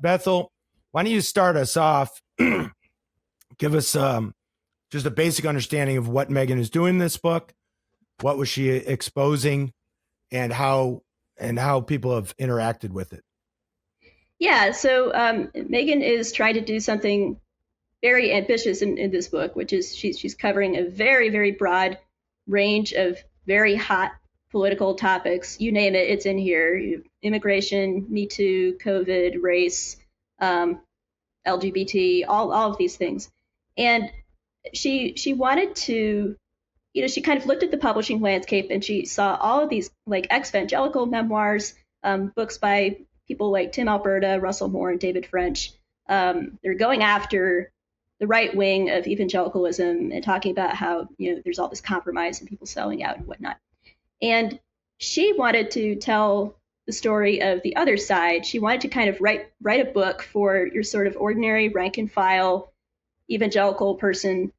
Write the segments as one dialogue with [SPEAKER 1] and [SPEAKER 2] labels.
[SPEAKER 1] Bethel, why don't you start us off? Give us just a basic understanding of what Megan is doing in this book. What was she exposing, and how people have interacted with it?
[SPEAKER 2] Yeah, so Megan is trying to do something very ambitious in this book, which is she's covering a very, very broad range of very hot political topics. You name it, it's in here. Immigration, Me Too, COVID, race, LGBT, all of these things. And she wanted to, she kind of looked at the publishing landscape and she saw all of these like ex-evangelical memoirs, books by people like Tim Alberta, Russell Moore, and David French. They're going after the right wing of evangelicalism and talking about how, there's all this compromise and people selling out and whatnot. And she wanted to tell the story of the other side. She wanted to kind of write a book for your sort of ordinary rank and file evangelical person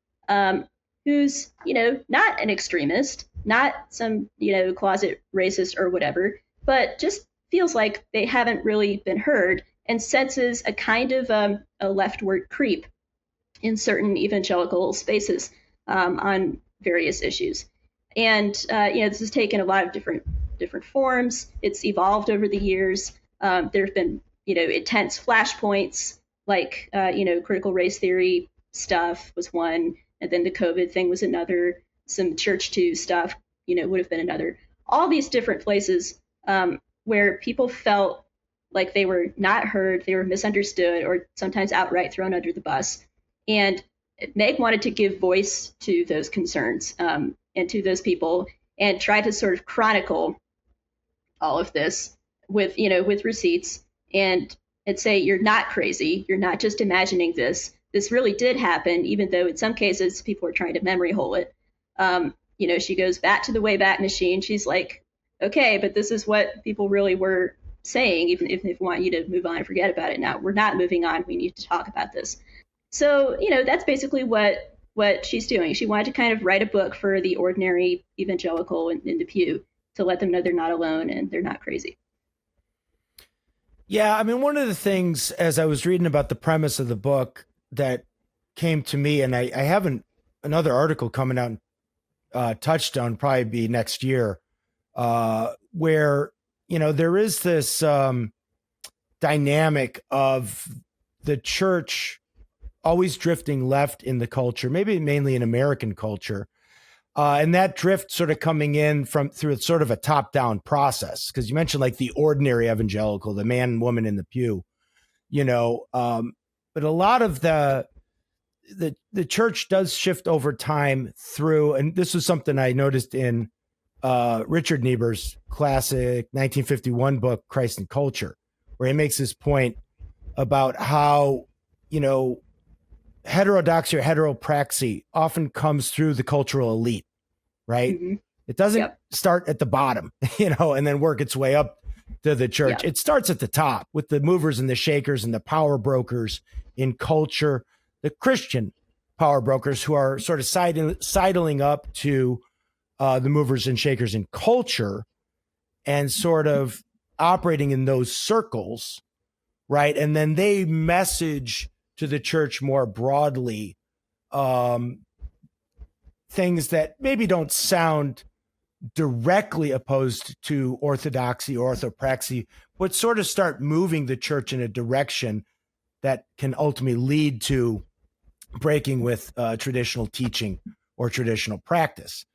[SPEAKER 2] who's, not an extremist, not some, closet racist or whatever, but just feels like they haven't really been heard and senses a kind of a leftward creep in certain evangelical spaces on various issues. And, this has taken a lot of different forms. It's evolved over the years. There have been, intense flashpoints like, critical race theory stuff was one. And then the COVID thing was another. Some Church 2 stuff, would have been another. All these different places where people felt like they were not heard, they were misunderstood, or sometimes outright thrown under the bus. And Meg wanted to give voice to those concerns and to those people and try to sort of chronicle all of this with receipts and say, you're not crazy. You're not just imagining this. This really did happen, even though in some cases people are trying to memory hole it. She goes back to the Wayback Machine. She's like, okay, but this is what people really were saying, even if they want you to move on and forget about it now. We're not moving on. We need to talk about this. So, that's basically what she's doing. She wanted to kind of write a book for the ordinary evangelical in the pew to let them know they're not alone and they're not crazy.
[SPEAKER 1] Yeah, I mean, one of the things as I was reading about the premise of the book that came to me, and I haven't, another article coming out, Touchstone, probably be next year, where, there is this dynamic of the church always drifting left in the culture, maybe mainly in American culture. And that drift sort of coming in through sort of a top-down process. Because you mentioned like the ordinary evangelical, the man and woman in the pew, but a lot of the church does shift over time through, and this was something I noticed in Richard Niebuhr's classic 1951 book, Christ and Culture, where he makes this point about how, heterodoxy or heteropraxy often comes through the cultural elite, right? Mm-hmm. It doesn't start at the bottom, and then work its way up to the church. Yep. It starts at the top with the movers and the shakers and the power brokers in culture, the Christian power brokers who are sort of sidling up to the movers and shakers in culture and sort of operating in those circles, right? And then they message to the church more broadly things that maybe don't sound directly opposed to orthodoxy or orthopraxy, but sort of start moving the church in a direction that can ultimately lead to breaking with traditional teaching or traditional practice.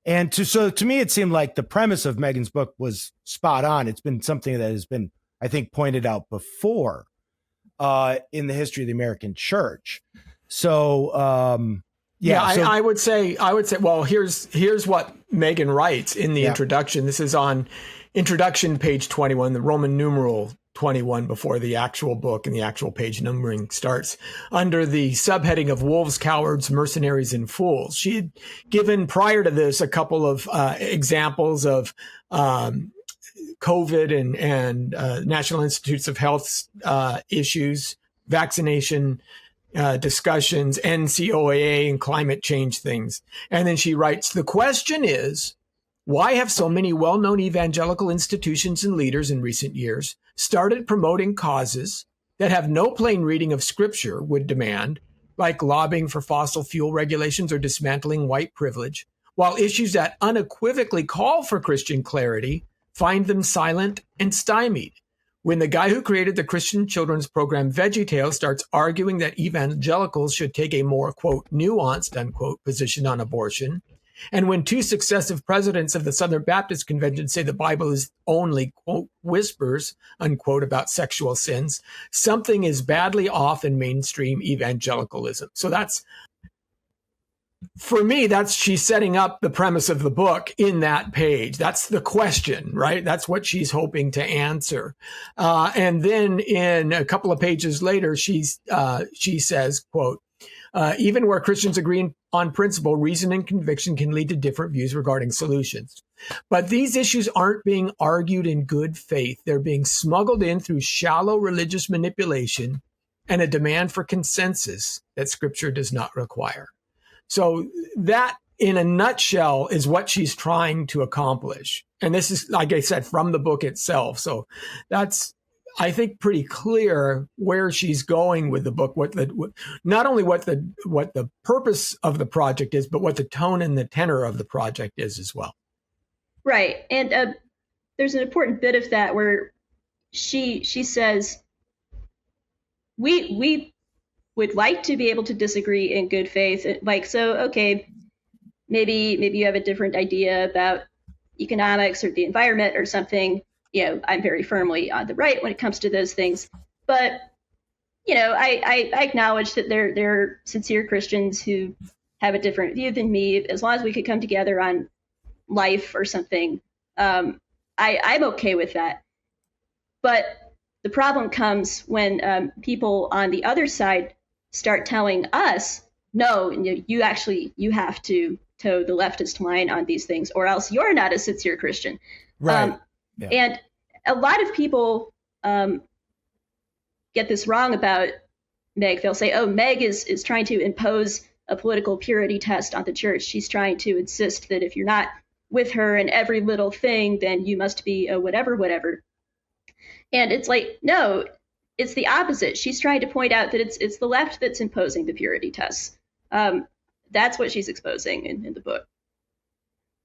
[SPEAKER 1] And so to me, it seemed like the premise of Megan's book was spot on. It's been something that has been, I think, pointed out before in the history of the American church. So,
[SPEAKER 3] I would say, well, here's what Megan writes in the introduction. This is on introduction, page 21, the Roman numeral 21 before the actual book and the actual page numbering starts, under the subheading of wolves, cowards, mercenaries, and fools. She had given prior to this a couple of examples of COVID and National Institutes of Health issues, vaccination discussions, NCOAA, and climate change things. And then she writes, the question is, why have so many well-known evangelical institutions and leaders in recent years started promoting causes that have no plain reading of Scripture would demand, like lobbying for fossil fuel regulations or dismantling white privilege, while issues that unequivocally call for Christian clarity find them silent and stymied. When the guy who created the Christian children's program VeggieTales starts arguing that evangelicals should take a more, quote, nuanced, unquote, position on abortion, and when 2 successive presidents of the Southern Baptist Convention say the Bible is only, quote, whispers, unquote, about sexual sins, something is badly off in mainstream evangelicalism. So that's, for me, she's setting up the premise of the book in that page. That's the question, right? That's what she's hoping to answer. And then in a couple of pages later, she says, quote, even where Christians agree on principle, reason and conviction can lead to different views regarding solutions. But these issues aren't being argued in good faith. They're being smuggled in through shallow religious manipulation and a demand for consensus that Scripture does not require. So that, in a nutshell, is what she's trying to accomplish. And this is, like I said, from the book itself. So that's, I think, pretty clear where she's going with the book, not only what the purpose of the project is, but what the tone and the tenor of the project is as well.
[SPEAKER 2] Right. And there's an important bit of that where she says, we would like to be able to disagree in good faith. Like, so, okay, maybe you have a different idea about economics or the environment or something. You know, I'm very firmly on the right when it comes to those things. But, you know, I acknowledge that there are sincere Christians who have a different view than me. As long as we could come together on life or something, I'm okay with that. But the problem comes when people on the other side start telling us, no, you have to toe the leftist line on these things, or else you're not a sincere Christian.
[SPEAKER 1] Right.
[SPEAKER 2] Yeah. And a lot of people get this wrong about Meg. They'll say, oh, Meg is trying to impose a political purity test on the church. She's trying to insist that if you're not with her in every little thing, then you must be a whatever. And it's like, no, it's the opposite. She's trying to point out that it's the left that's imposing the purity tests. That's what she's exposing in the book.